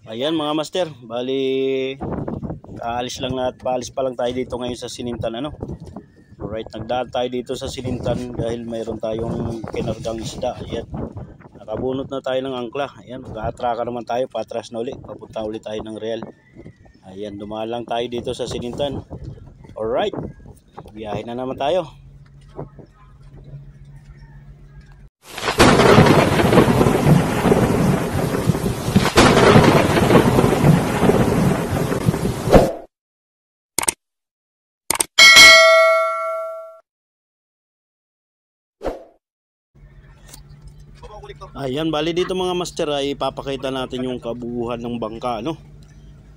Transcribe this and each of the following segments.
Ayan mga master, bali aalis lang na at paalis pa lang tayo dito ngayon sa Sinintan ano. Alright, nagdaan tayo dito sa Sinintan dahil mayroon tayong kinargang isda. Ayan, nakabunot na tayo ng angkla. Ayan, mag-aatraka naman tayo, patras na uli, papunta uli tayo ng Real. Ayan, dumaan lang tayo dito sa Sinintan. Alright, biyahe na naman tayo. Ayan, bali dito mga master ay ipapakita natin yung kabuuhan ng bangka, no?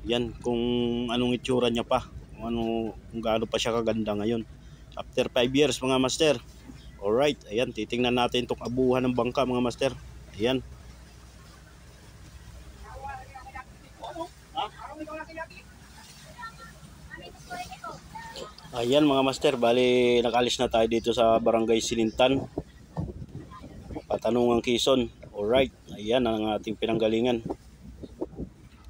Yan, kung anong itsura niya pa, kung gaano pa siya kaganda ngayon. After 5 years mga master. Alright, ayan, titingnan natin itong kabuuhan ng bangka mga master. Ayan. Ayan mga master, bali nakalis na tayo dito sa Barangay Sinintan, Patanungang Quezon. Alright, ayan ang ating pinanggalingan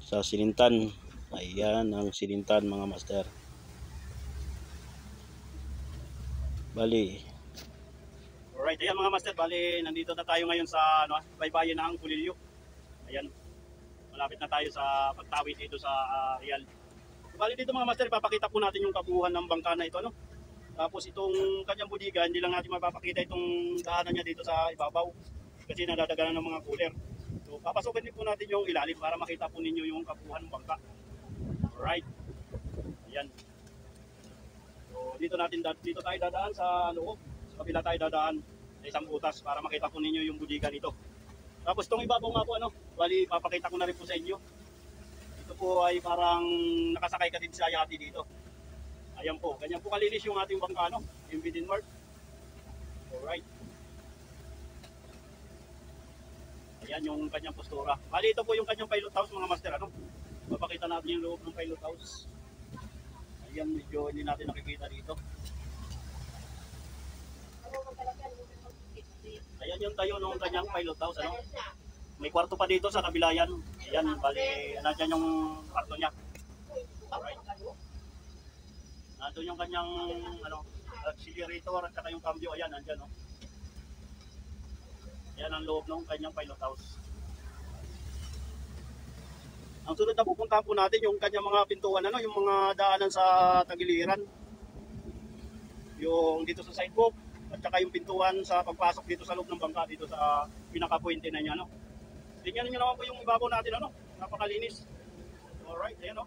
sa Sinintan. Ayan ang Sinintan mga master. Bali. Alright, ayan mga master, bali nandito na tayo ngayon sa baybayin ng Pulilio. Ayan, malapit na tayo sa pagtawid dito sa Real. Bali dito mga master, ipapakita po natin yung kabuuhan ng bangka na ito, ano? Tapos itong kanyang budiga, hindi lang natin mapapakita itong daanan niya dito sa ibabaw kasi nadadaganan ng mga cooler. So papasokin din po natin yung ilalim para makita po ninyo yung kabuuhan ng bangka. Alright. Ayan. So dito tayo dadaan sa loob. Sa kabila tayo dadaan sa isang butas para makita po ninyo yung budiga nito. Tapos itong ibabaw nga po, ano, bali papakita ko na rin po sa inyo. Ito po ay parang nakasakay ka din sa yate dito. Ayan po, ganyan po kalinis yung ating bangka, no? Yung Bidin Mart. Alright. Ayan yung kanyang postura. Bali ito po yung kanyang pilot house mga master, ano? Papakita natin yung loob ng pilot house. Ayan, medyo hindi natin nakikita dito. Ayan yung tayo ng kanyang pilot house, ano? May kwarto pa dito sa kabila yan. Ayan, bali, nandyan yung kwarto niya. Alright. Nandun yung kanyang accelerator at saka yung cambio. Ayan, nandyan, no? Ayan ang loob ng kanyang pilot house. Ang sunod na pupuntahan po natin yung kanyang mga pintuan, ano, yung mga daanan sa tagiliran. Yung dito sa sidewalk at saka yung pintuan sa pagpasok dito sa loob ng bangka, dito sa pinaka-puente na niya, no? Tingnan niyo naman po yung ibabaw natin, ano? Napakalinis. Alright, ayan, no?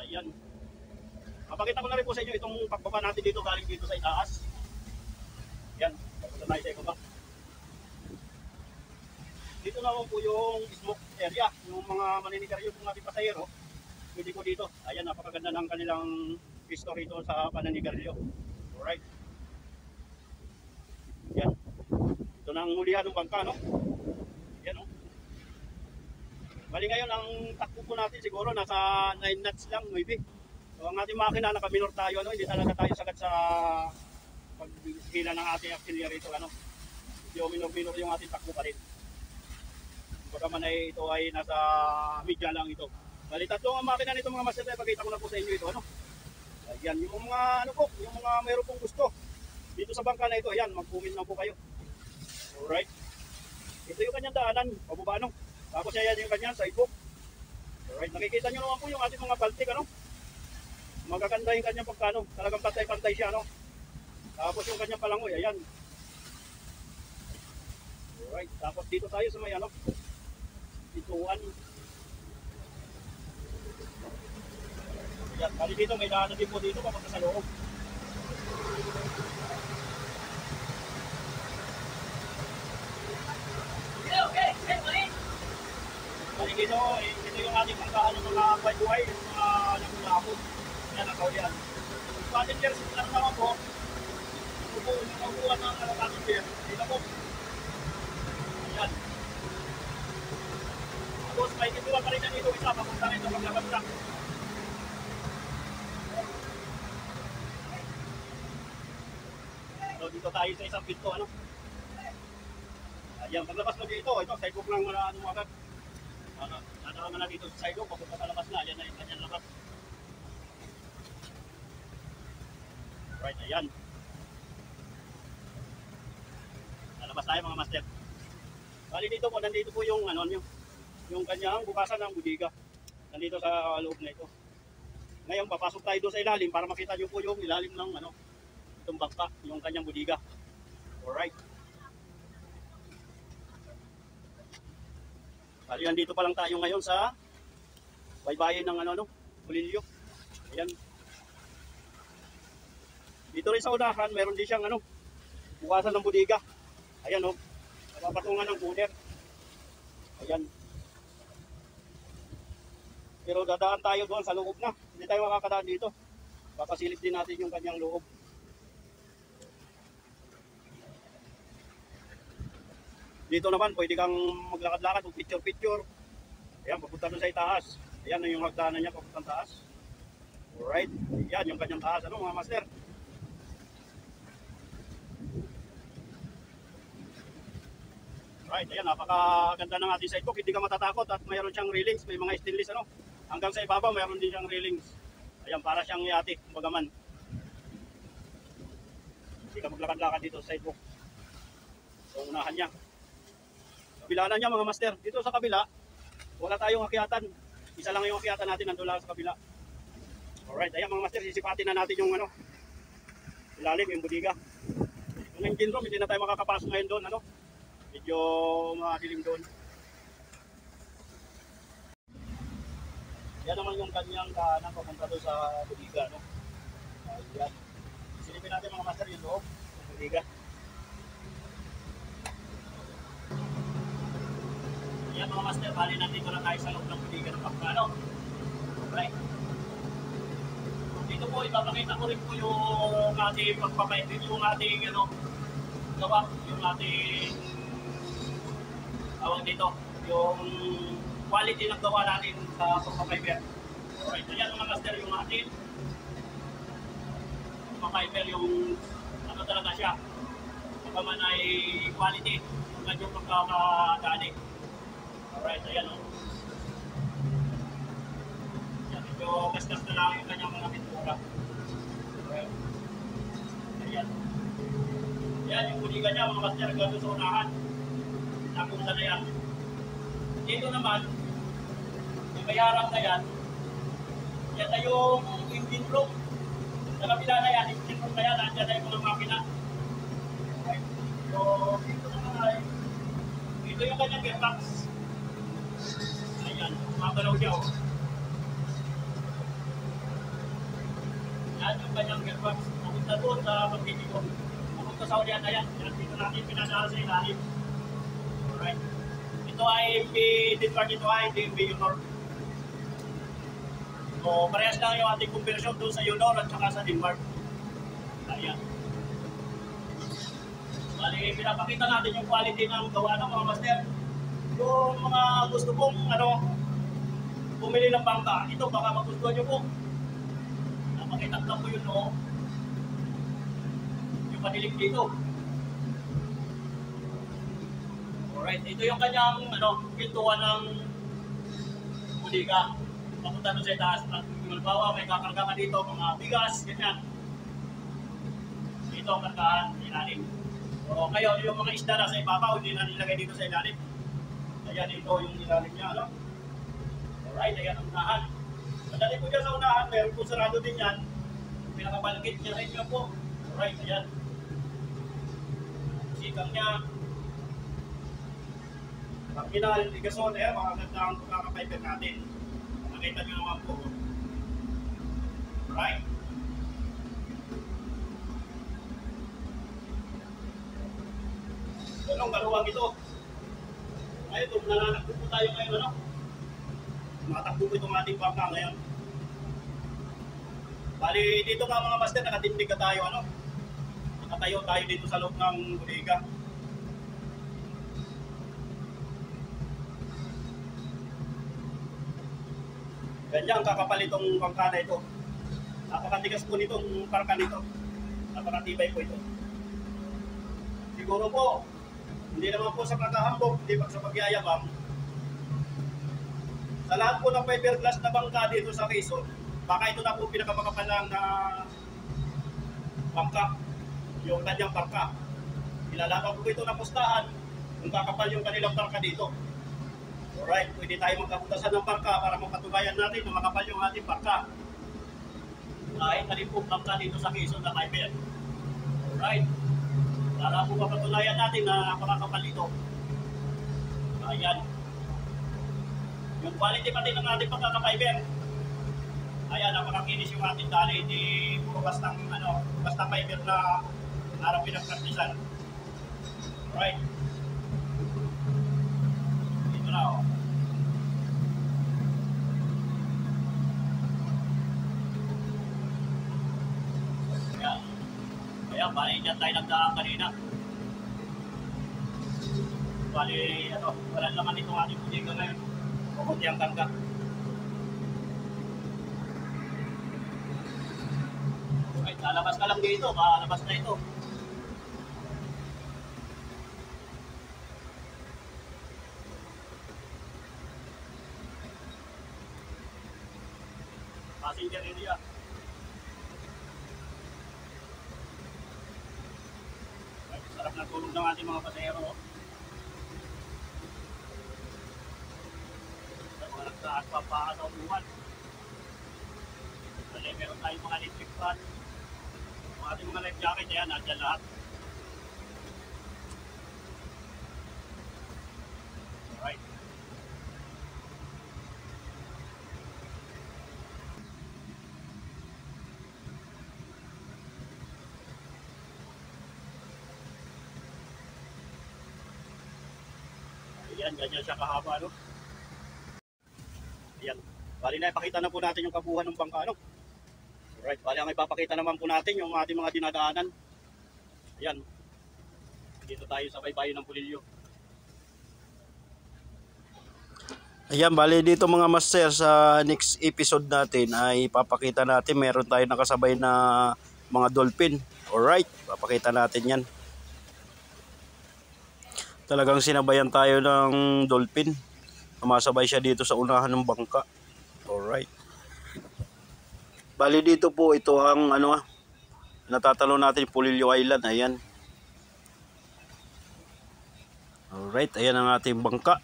Ayan. Mapakita ko na rin po sa inyo itong pagbaba natin dito galing dito sa itaas. Yan, papunta tayo sa ibaba. Dito naman po yung smoke area, yung mga maninigaryo ng ating pasahero. Pwede po dito. Ayan, napakaganda ng kanilang pisto rito sa paninigaryo. Alright. Yan. Ito na ang mulihan ng bangka, no? Yan, no? Bali ngayon, ang takbo po natin siguro nasa 9 knots lang, maybe. So, ang ating makina, nakaminor tayo, no? Hindi talaga tayo sagad sa paghila ng ating accelerator, ano? Yung minor yung ating takbo pa rin. Baka man ay ito ay nasa media lang ito. Bali tatlo ang makina nito mga master, pagkita ko na po sa inyo ito, ano? Ayan, yung mga ano po, yung mga mayroon pong gusto dito sa bangka na ito, ayan, mag-comment lang po kayo. Alright. Ito yung kanyang daanan, pababa, no? Tapos ayan yung kanyang sidewalk. Alright, nakikita nyo naman po yung ating mga baltik, ano? Magaganda yung kanyang pagkano, talagang pantay-pantay siya, no? Tapos yung kanyang palangoy, ayan. Alright, tapos dito tayo sa may ano, ituan. Ayan, bali dito may daanan din po dito papunta sa loob. Bali dito, ito yung ating pangkaan ng mga buhay-buhay, yung mga nagulakot. Ayan, nakaulian. Passengers lang naman po. Ito po, yung nakukuha ng passenger. Dito po. Ayan. Tapos may kituwa pa rin na dito isa, papunta rin sa paglabas lang. So dito tayo sa isang pinto, ano? Ayan, paglabas mo dito, ito, sidewalk lang muna ano agad. Nadaan na dito sa sidewalk, papunta sa labas na, ayan na yung kanyang labas. Right, ayan. Lalabas tayo mga master. Bali dito po, nandito po yung ano, yung kanyang bukasan ng budiga. Nandito sa loob na ito. Ngayon, papasok tayo doon sa ilalim para makita nyo po yung ilalim ng ano, itong bangka, yung kanyang budiga. Alright. Bali, nandito pa lang tayo ngayon sa baybayin ng ano, Pulilio. Ayan. Dito rin sa unahan, meron din siyang ano, bukasan ng budiga. Ayan o, napapatungan ng cooler. Ayan. Pero dadaan tayo doon sa loob na. Hindi tayo makakadaan dito. Papasilip din natin yung kanyang loob. Dito naman, pwede kang maglakad-lakad o picture-picture. Ayan, papunta doon sa itaas. Ayan na yung hagdanan niya, papuntang taas. Alright, ayan yung kanyang taas. Ano mga master? Alright, ayan, napakaganda ng ating sidewalk. Hindi ka matatakot at mayroon siyang railings. May mga stainless ano. Hanggang sa ibabaw, mayroon din siyang railings. Ayan, para siyang yate, bagaman. Hindi ka maglakad-lakad dito sa sidewalk. So, unahan niya. Kabilaan niya mga master. Dito sa kabila, wala tayong akyatan. Isa lang yung akyatan natin, nandun lang sa kabila. Alright, ayan mga master, sisipatin na natin yung ano, ilalim, yung budiga. Yung engine room, hindi na tayo makakapasok ngayon doon, ano. Medyo madilim doon. Yan naman yung kanyang daanan papunta doon sa budiga, no. Ayan. Silipin natin mga master yung loob, yung budiga. Ayan mga master, bali nandito na tayo sa loob ng budiga ng Pagkano. Right. Dito po, ipapakita ko rin po yung ating pagpapaintin, yung ating ano, gawa, yung ating tawag dito, yung quality ng gawa natin sa pagpapaintin. Alright, ayan mga master, yung ating pagpapaintin, yung ano talaga siya, pagkaman ay quality, yung kanyang pagkakadali. Alright, ayan o. Yan, medyo gasgas na lang yung kanyang mga pintura. Alright. Ayan. Yan, yung budiga niya, mga master, gano'n sa unahan. Napunta na yan. Dito naman, yung may harap na yan, yan na yung engine room. Sa kabila na yan, engine room na yan, nandiyan na yung mga makina. Alright. So, dito naman ay, dito yung kanyang gearbox. Ayan, mabalaw siya o. Yan yung kanyang gearbox. Papunta doon sa pagkikiko. Papunta sa ulian na yan. Yan, dito natin pinadala sa ilalim. Alright. Ito ay Denmark, ito ay DMV Unor. So, parehas lang yung ating conversion doon sa Unor at saka sa Denmark. Ayan. Bali, pinapakita natin yung quality ng gawa ng mga master. Yung mga gusto pong ano, bumili ng bangka, ito baka magustuhan nyo po. Napakita lang po yun, no? Yung panilig dito. Alright, ito yung kanyang ano, pintuan ng budiga. Papunta doon sa itaas. Halimbawa, may kakarga ka dito, mga bigas, ganyan. Dito ang kargahan, ilalim. So, ngayon, yung mga isda na sa ibabaw, hindi na nilagay dito sa ilalim. Ayan, ito yung ilalim niya, ano? Alright, ayan ang unahan. Madali po dyan sa unahan, meron po sarado din yan. Pinakabalgit niya rin yun po. Alright, ayan. Sikang niya. Pag kinaligason, mga ganda ang pagkakapaiper natin. Nakita nyo naman po. Alright. Anong kaluwag ito? Ngayon, nananakbo po tayo ngayon, ano? Matakbo po itong ating bangka ngayon. Bali, dito ka mga master, nakatindig ka tayo, ano? Nakatayo tayo dito sa loob ng budiga. Ganyan, kakapal itong bangka na ito. Napakatigas po nitong parka nito. Napakatibay po ito. Siguro po, Hindi naman po sa pagkahambog, hindi pa sa pagyayabang. Sa lahat po ng fiberglass na bangka dito sa Quezon, baka ito na po pinakamakapalang na bangka, yung kanyang bangka. Ilalaban po ito ng pustahan kung kakapal yung kanilang bangka dito. Alright, pwede tayo magkaputasan ng bangka para mapatunayan natin na makapal yung ating bangka. Kahit na rin po bangka dito sa Quezon na fiber. Alright, para po mapatunayan natin na makakapal ito. Ayan. Yung quality pati ng ating pagkaka-fiber. Ayan, napakakinis yung ating dali. Hindi puro basta fiber na harap pinagpraktisan. Alright. Dito na o. Ayan. Ayan, bali dyan tayo nagdaan kanina. Bali, wala naman itong ating pujiga ngayon. Pumunti ang karga. Alright, lalabas ka lang dito. Malabas na ito. Passenger area. Sarap ng tulog ng ating mga pasahero. Mga nagtaas pa sa upuan. Kasi meron tayong mga electric fan. Mga ating mga life jacket, ayan, nandiyan lahat. Alright. Ayan, ganyan siya kahaba, no? Ayan. Bali na, ipakita na po natin yung kabuuan ng bangka, no? Alright, bali ang ipapakita naman po natin yung ating mga dinadaanan. Ayan. Dito tayo sa baybayin ng Pulilio. Ayan, bali dito mga master, sa next episode natin ay ipapakita natin meron tayo nakasabay na mga dolphin. Alright, papakita natin yan. Talagang sinabayan tayo ng dolphin. Sumasabay siya dito sa unahan ng bangka. Alright. Bali dito po ito ang natatalo natin, Pulilio Island. Ayan. Alright, ayan ang ating bangka.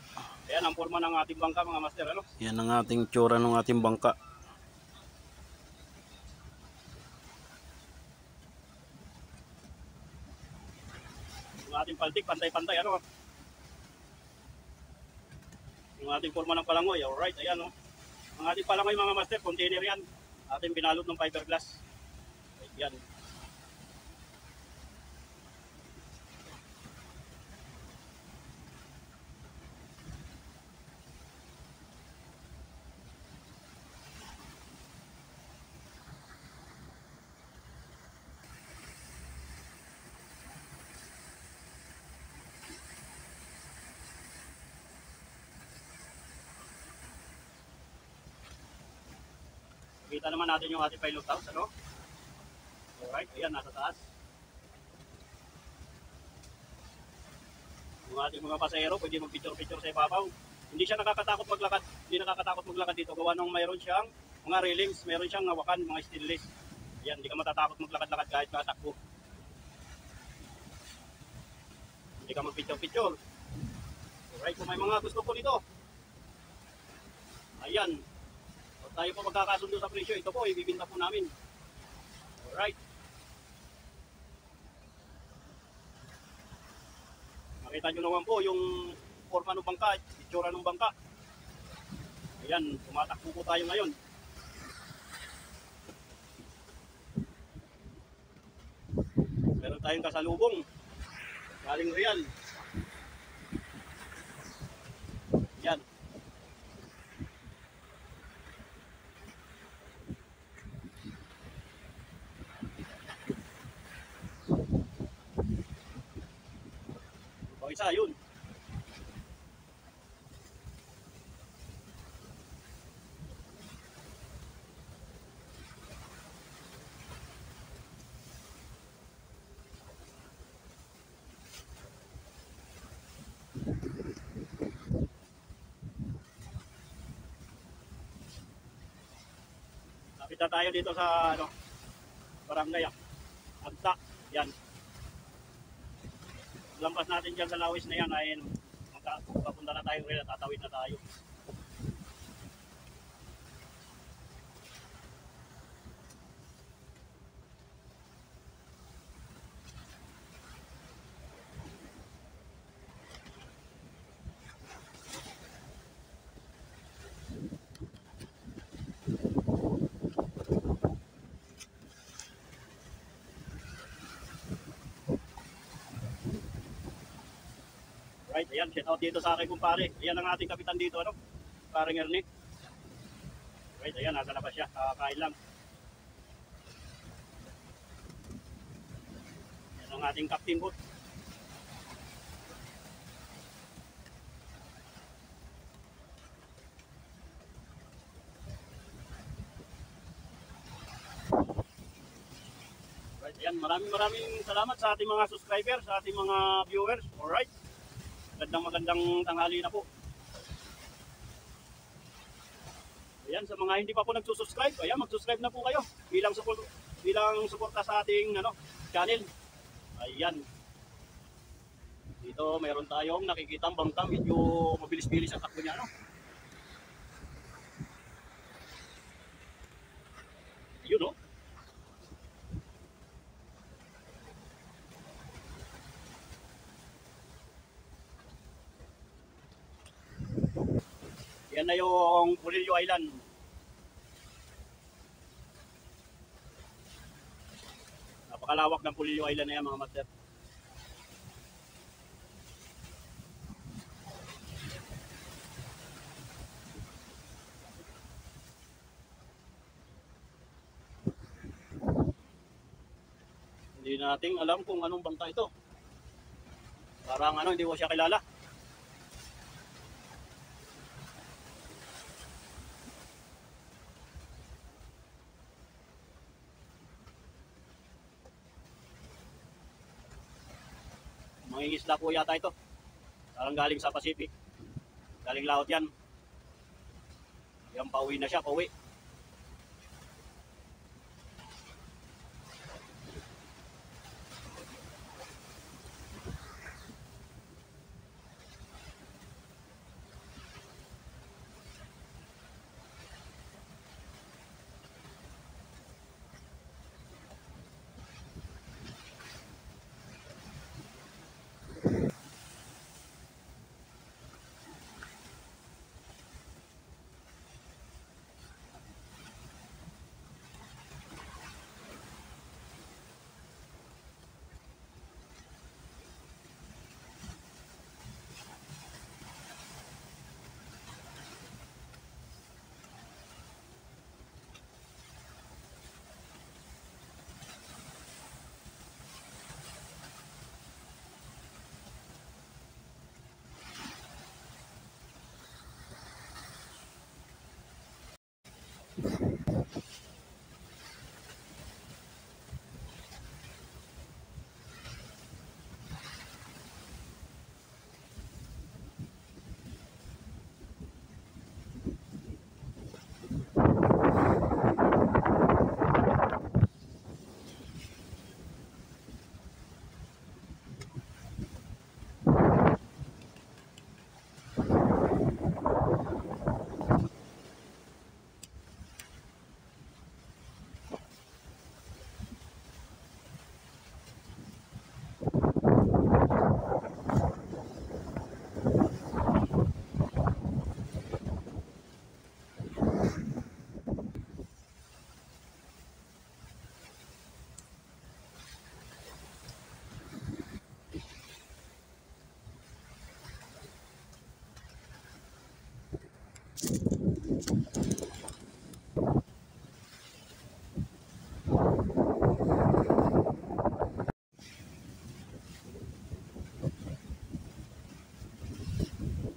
Ayan ang forma ng ating bangka mga master. Ayan ang ating tsura ng ating bangka. Yung ating paltik, pantay-pantay, yung ating forma ng palangoy. Alright, ayan ang ating palangoy mga master, container yan. Ating binalot ng fiberglass. Ayan. Kita naman natin yung ating pilot house, Alright, ayan, nasa taas. Yung ating mga pasahero, pwede mag-picture-picture sa ibabaw. Hindi siya nakakatakot maglakad. Hindi nakakatakot maglakad dito. Gawa nung mayroon siyang mga railings, mayroon siyang hawakan, mga stainless. Ayan, hindi ka matatakot maglakad-lakad kahit nakatakbo. Hindi ka mag-picture-picture. Alright, kung may mga gusto po nito. Ayan. Tayo po magkakasundo sa presyo. Ito po, ibibinta po namin. Alright. Makita nyo naman po yung forma ng bangka, itsura ng bangka. Ayan, tumatakbo po tayo ngayon. Meron tayong kasalubong. Galing Real. Ayan. Isa yun. Isda tayo dito sa ano, barangay Agta. Yan. Lampas natin dyan sa lawis na yan ay papunta na tayo rin at tatawid na tayo. Right, ayan, shout out dito sa aking kumpare. Ayan ang ating kapitan dito, ano? Paring Ernie. Right, ayan, nasa labas siya. Kain lang. Ayan ang ating captain boat. Right, ayan, maraming salamat sa ating mga subscribers, sa ating mga viewers. Alright. Magandang tanghali na po. Ayan, sa mga hindi pa po nagsusubscribe, ayan, mag-subscribe na po kayo bilang suporta sa ating channel. Ayan. Dito mayroon tayong nakikitang bangka, medyo mabilis-bilis ang takbo niya, no? Yun, no? Yan na yung Pulilio Island. Napakalawak ng Pulilio Island na yan, mga master. Hindi natin alam kung anong bangka ito. Parang hindi ko siya kilala. Mangingisda po yata ito. Parang galing sa Pacific. Galing laot yan. Yan, pauwi na siya, pauwi.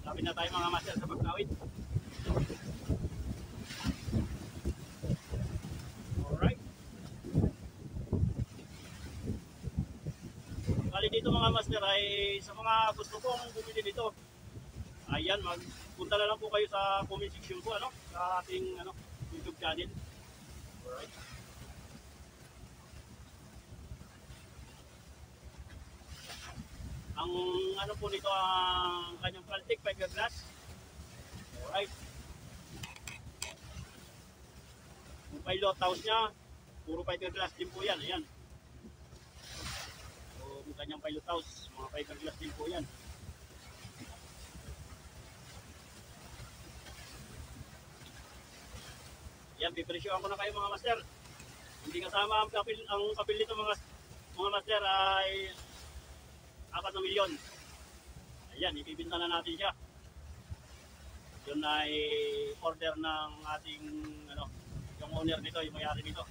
Lapit na tayo mga master sa pagtawid. Alright. Bali dito mga master ay sa mga gusto kong bumili dito. Ayan, magpunta na lang po kayo sa comment section ko sa ating YouTube channel. Alright. Ang ano po nito ang kanyang plastic fiberglass. Alright. Yung pilot house niya, puro fiberglass din po yan. Ayan. So, yung kanyang pilot house, mga fiberglass din po yan. Yan, pipresyohan ko na kayo mga master. Hindi kasama ang kapil nito mga master ay 4 na milyon. Ayan, ibibinta na natin siya. Yun ay order ng ating yung owner nito, yung may-ari nito.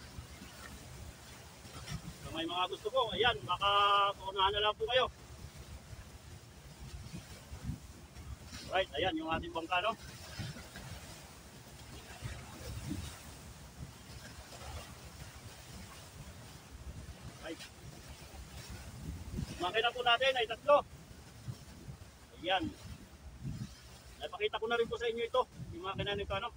So may mga gusto ko, ayan, baka paunahan na lang po kayo. Right, ayan yung ating bangka, no? Right. Makina po natin ay 3. Ayan. Napakita ko na rin po sa inyo ito, yung makina nito, ano?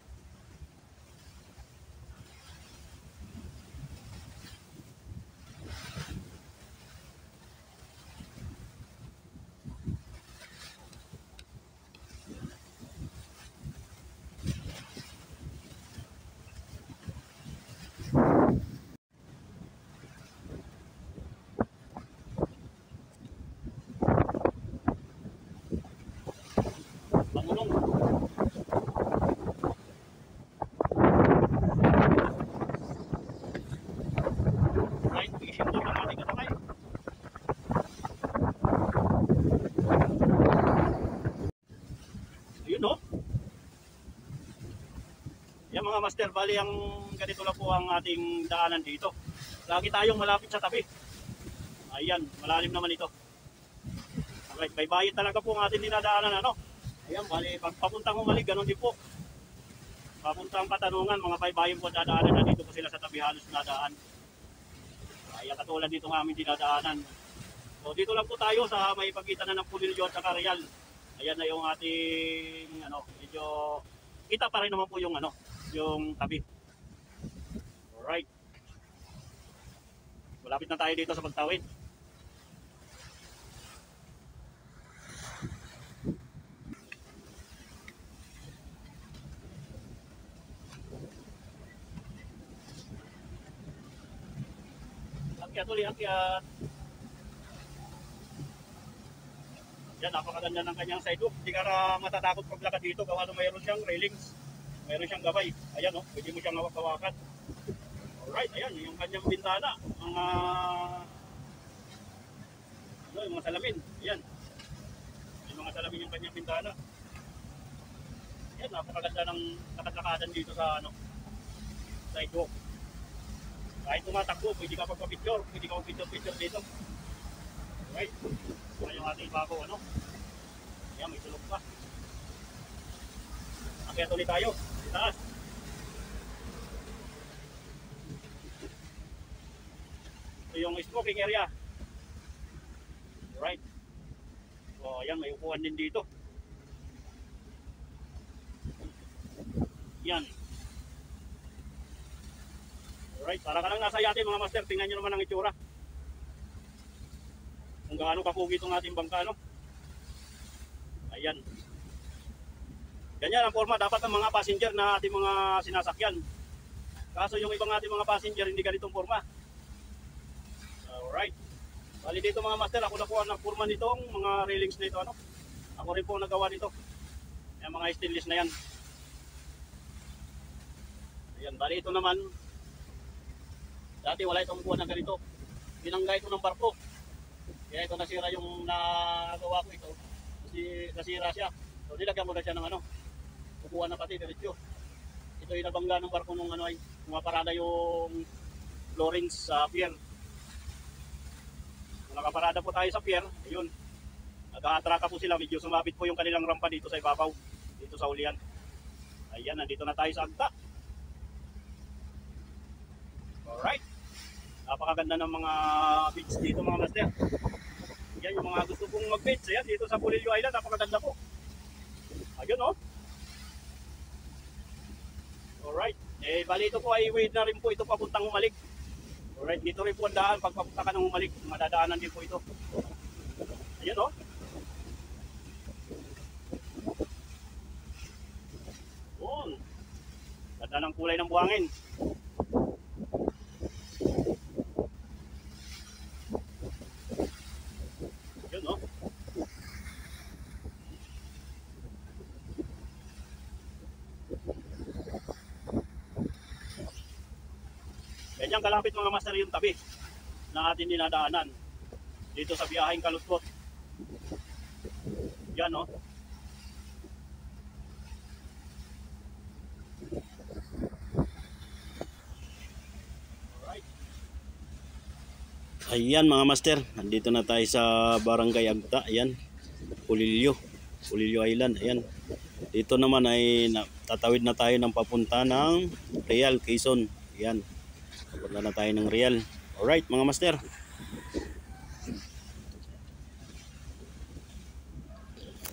Pangulong. Right, fishing doon ang ating kasakay. Ayun, no? Yan mga master, bali ang ganito lang po ang ating daanan dito. Lagi tayong malapit sa tabi. Ayan, malalim naman ito. Alright, may bayad talaga po ang ating dinadaanan, ano? Ayan, bali, pag papuntang Humalig, ganun din po. Papuntang Katanungan, mga baybayin po dadaanan na dito po sila sa tabi, halos dadaan. Ayan, katulad dito ng aming dinadaanan. So, dito lang po tayo sa may pagitan na ng Pulilio at saka Real. Ayan na yung ating, medyo, kita pa rin naman po yung, yung tabi. Alright. Malapit na tayo dito sa pagtawid. Akyat ulit, akyat. Yan, napakaganda ng kanyang sidewalk. Hindi ka matatakot paglakad dito. Gawa na mayroon siyang railings. Mayroon siyang gabay. Ayan, pwede mo siyang hawak-hawakan. Alright, ayan, yung kanyang bintana. Yung mga salamin. Ayan. Yung mga salamin yung kanyang bintana. Ayan, napakaganda ng lakad-lakadan dito sa sidewalk. Kahit tumatakbo, pwede ka pagpa-picture. Pwede ka pag-picture dito. Alright. So, yung ating bago, ayan, may tulog pa. Akyat ulit tayo. Itaas. Ito yung smoking area. Alright. So, ayan, may upuan din dito. Yan. Alright, para ka lang nasa yate mga master. Tingnan nyo naman ang itsura. Kung gaano kapugi itong ating bangka, Ayan. Ganyan ang forma dapat ng mga passenger na ating mga sinasakyan. Kaso yung ibang ating mga passenger hindi ganitong forma. Alright. Bali dito mga master, ako na po ang nagforma nitong mga railings na ito, Ako rin po ang nagawa nito. Yung mga stainless na yan. Ayan, bali ito naman. Dati wala itong buwan na ganito. Binangga ito ng barko. Kaya ito nasira yung nagawa ko ito. Kasi nasira siya. So nilagyan ko na siya ng upuan na pati diretso. Ito yung nabangga ng barko nung ay pumaparada yung floorings sa pier. Kung nakaparada po tayo sa pier, ayun. Nag-aatraka po sila, medyo sumabit po yung kanilang rampa dito sa ibabaw. Dito sa ulian. Ayan, nandito na tayo sa agta. Alright. Napakaganda ng mga beach dito mga master. Yan yung mga gusto kong mag-beach. Ayan, dito sa Pulilio Island, napakaganda po. Ayun, Alright. Bali ito po ay way na rin po ito papuntang Humalig. Alright, dito rin po ang daan. Pag papunta ka ng Humalig, madadaanan din po ito. Ayan o. Yun. Ganda ng kulay ng buhangin. Yun o. Ganyan kalapit mga master yung tabi na atin dinadaanan dito sa biyaheng Kaluskot. Yan o. Ayan mga master, nandito na tayo sa Barangay Agta. Ayan, Pulilio Island. Ayan, dito naman ay tatawid na tayo ng papunta ng Real, Quezon. Ayan, papunta na tayo ng Real. Alright mga master.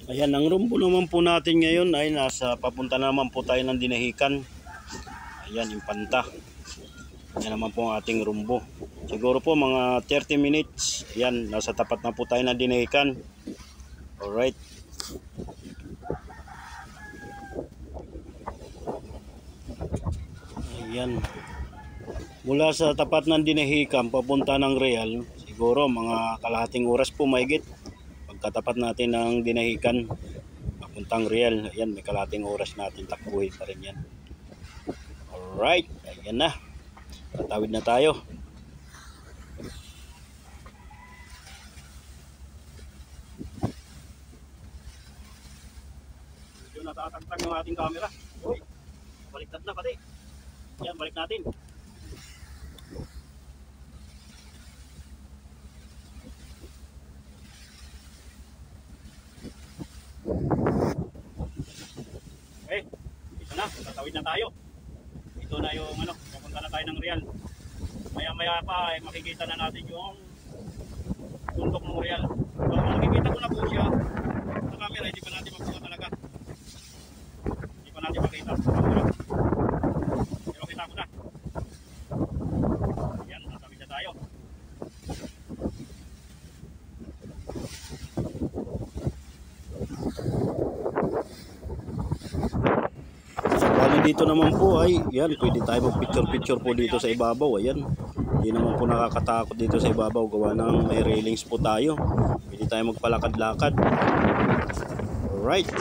Ayan, ang rumbo naman po natin ngayon ay papunta na naman po tayo ng Dinahican. Ayan, Impanta. Yan naman po ang ating rumbo. Siguro po mga 30 minutes. Ayan, nasa tapat na po tayo ng Dinahican. Alright. Ayan. Mula sa tapat ng Dinahican papunta ng Real, siguro mga kalahating oras po mahigit. Pagkatapat natin ng Dinahican papuntang Real, ayan, may kalahating oras natin takbuhin pa rin yan. Alright, ayan na. Tatawid na tayo. Medyo natatagtag yung ating camera. Uy, baliktad na pati. Yan, balik natin. Okay, ito na, tatawid na tayo. Ito na yung papunta na tayo ng Real. Maya pa makikita na natin yung bundok ng Real. So makikita ko na po siya sa camera, hindi pa natin makuha talaga. Hindi pa natin makita sa camera. Pero kita ko na. Yan, tatawid na tayo. Dito naman po ay yan, pwede tayo mag picture po dito sa ibabaw. Ayan, hindi naman po nakakatakot dito sa ibabaw, gawa ng may railings po tayo, pwede tayo magpalakad-lakad. Alright,